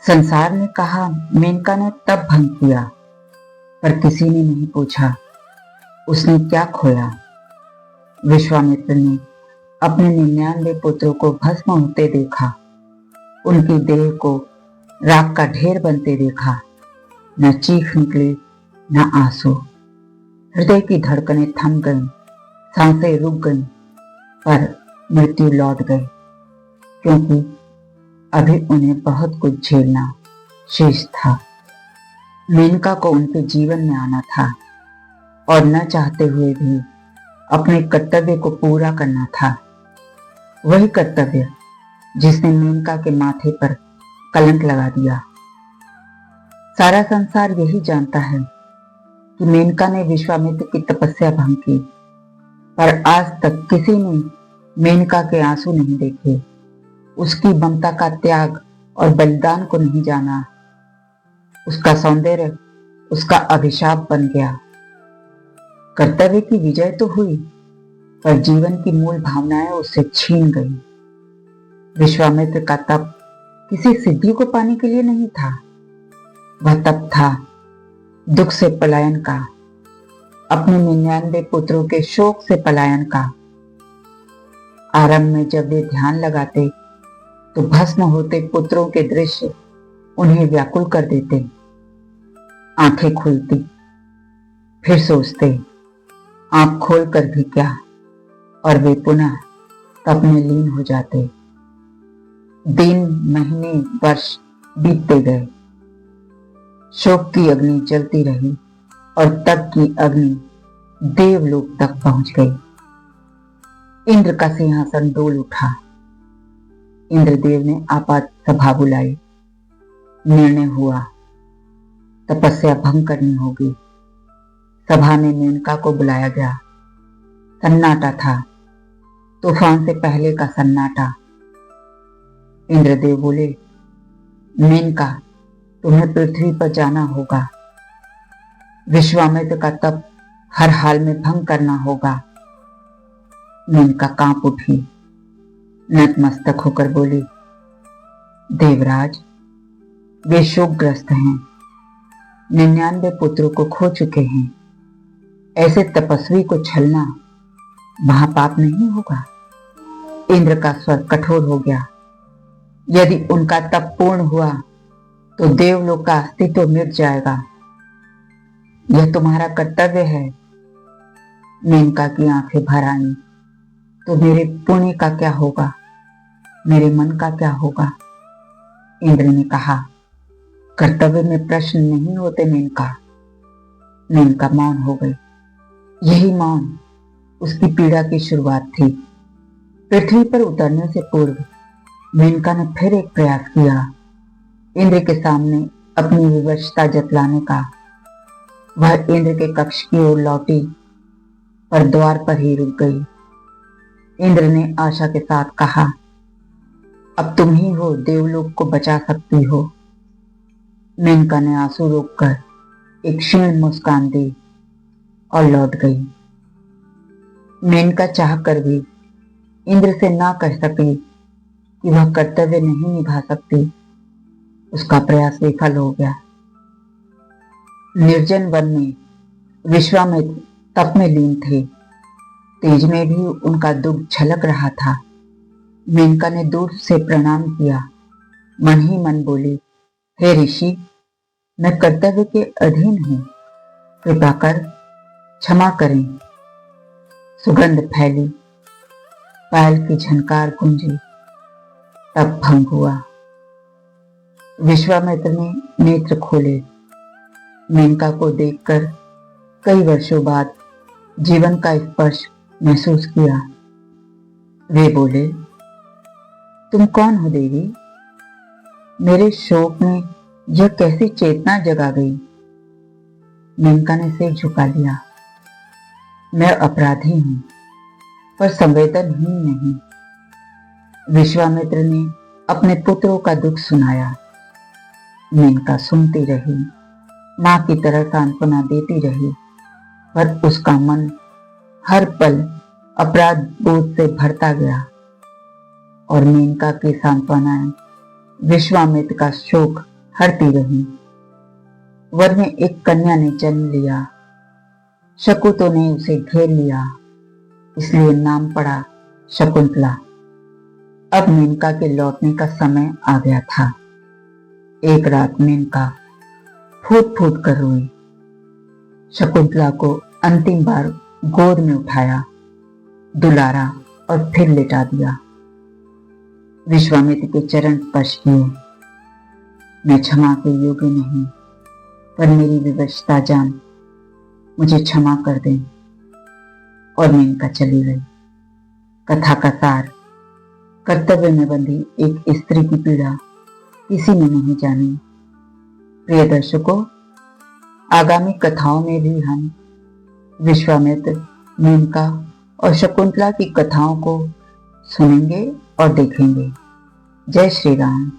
संसार ने कहा, मेनका ने तब भंग किया, पर किसी ने नहीं पूछा उसने क्या खोया। विश्वामित्र ने अपने 99 पुत्रों को भस्म होते देखा, उनकी देह को राख का ढेर बनते देखा। न चीख निकले न आंसू, हृदय की धड़कनें थम गईं, सांसें रुक गईं, पर मृत्यु लौट गई, क्योंकि अभी उन्हें बहुत कुछ झेलना शेष था। मेनका को उनके जीवन में आना था और न चाहते हुए भी अपने कर्तव्य को पूरा करना था। वही कर्तव्य जिसने मेनका के माथे पर कलंक लगा दिया। सारा संसार यही जानता है कि मेनका ने विश्वामित्र की तपस्या भंग की, पर आज तक किसी ने मेनका के आंसू नहीं देखे, उसकी ममता का त्याग और बलिदान को नहीं जाना। उसका सौंदर्य उसका अभिशाप बन गया। कर्तव्य की विजय तो हुई, पर जीवन की मूल भावनाएं उससे छीन गई। विश्वामित्र का तप किसी सिद्धि को पाने के लिए नहीं था, वह तप था दुख से पलायन का, अपने 99 पुत्रों के शोक से पलायन का। आरंभ में जब वे ध्यान लगाते तो भस्म होते पुत्रों के दृश्य उन्हें व्याकुल कर देते। आंखें खुलती, फिर सोचते आंख खोल कर भी क्या, और वे पुनः तप में लीन हो जाते। दिन, महीने, वर्ष बीतते गए। शोक की अग्नि जलती रही और तप की अग्नि देवलोक तक पहुंच गई। इंद्र का सिंहासन डोल उठा। इंद्रदेव ने आपात सभा बुलाई। निर्णय हुआ, तपस्या भंग करनी होगी। सभा में मेनका को बुलाया गया। सन्नाटा था, तूफान से पहले का सन्नाटा। इंद्रदेव बोले, मेनका, तुम्हें पृथ्वी पर जाना होगा। विश्वामित्र का तप हर हाल में भंग करना होगा। मेनका कांप उठी, नतमस्तक होकर बोली, देवराज, वे शोकग्रस्त हैं, 99 पुत्रों को खो चुके हैं। ऐसे तपस्वी को छलना महापाप नहीं होगा। इंद्र का स्वर कठोर हो गया। यदि उनका तप पूर्ण हुआ तो देवलोक का अस्तित्व मिट जाएगा। यह तुम्हारा कर्तव्य है। मेनका की आंखें भर आईं। तो मेरे पुण्य का क्या होगा, मेरे मन का क्या होगा? इंद्र ने कहा, कर्तव्य में प्रश्न नहीं होते मेनका। मेनका मौन हो गई। यही मौन उसकी पीड़ा की शुरुआत थी। पृथ्वी पर उतरने से पूर्व मेनका ने फिर एक प्रयास किया, इंद्र के सामने अपनी विवशता जतलाने का। वह इंद्र के कक्ष की ओर लौटी, पर द्वार पर ही रुक गई। इंद्र ने आशा के साथ कहा, अब तुम ही हो देवलोक को बचा सकती हो। मेनका ने आंसू रोककर एक क्षीण मुस्कान दी और लौट गई। मेनका चाहकर भी इंद्र से ना कह सकी कि वह कर्तव्य नहीं निभा सकती। उसका प्रयास विफल हो गया। निर्जन वन में विश्वामित्र तप में लीन थे। तेज में भी उनका दुख झलक रहा था। मेनका ने दूर से प्रणाम किया, मन ही मन बोली, हे ऋषि, मैं कर्तव्य के अधीन हूं, कृपा कर क्षमा करें। सुगंध फैली, पायल की झनकार गूंजी, तब भंग हुआ। विश्वामित्र ने नेत्र खोले। मेनका को देखकर कई वर्षों बाद जीवन का स्पर्श महसूस किया। वे बोले, तुम कौन हो देवी? मेरे शोक में यह कैसी चेतना जगा गई? मेनका ने सिर झुका लिया। मैं अपराधी हूं, पर संवेदनहीन नहीं। विश्वामित्र ने अपने पुत्रों का दुख सुनाया। मेनका सुनती रही, मां की तरह सांत्वना देती रही, पर उसका मन हर पल अपराध बोध से भरता गया और मेनका की सांत्वनाएं विश्वामित्र का शोक हरती रही। वन में एक कन्या ने जन्म लिया। शकुतों ने उसे घेर लिया, इसलिए नाम पड़ा शकुंतला। अब मेनका के लौटने का समय आ गया था। एक रात मेनका फूट फूट कर रोई। शकुंतला को अंतिम बार गोद में उठाया, दुलारा और फिर लेटा दिया। विश्वामित्र के चरण स्पर्श किए। मैं क्षमा के योग्य नहीं, पर मेरी विवशता जान मुझे क्षमा कर दें। और मेनका चली गई। कथा का सार, कर्तव्य में बंधी एक स्त्री की पीड़ा किसी ने नहीं जानी। प्रिय दर्शकों, आगामी कथाओं में भी हम विश्वामित्र, मेनका और शकुंतला की कथाओं को सुनेंगे और देखेंगे। जय श्री राम।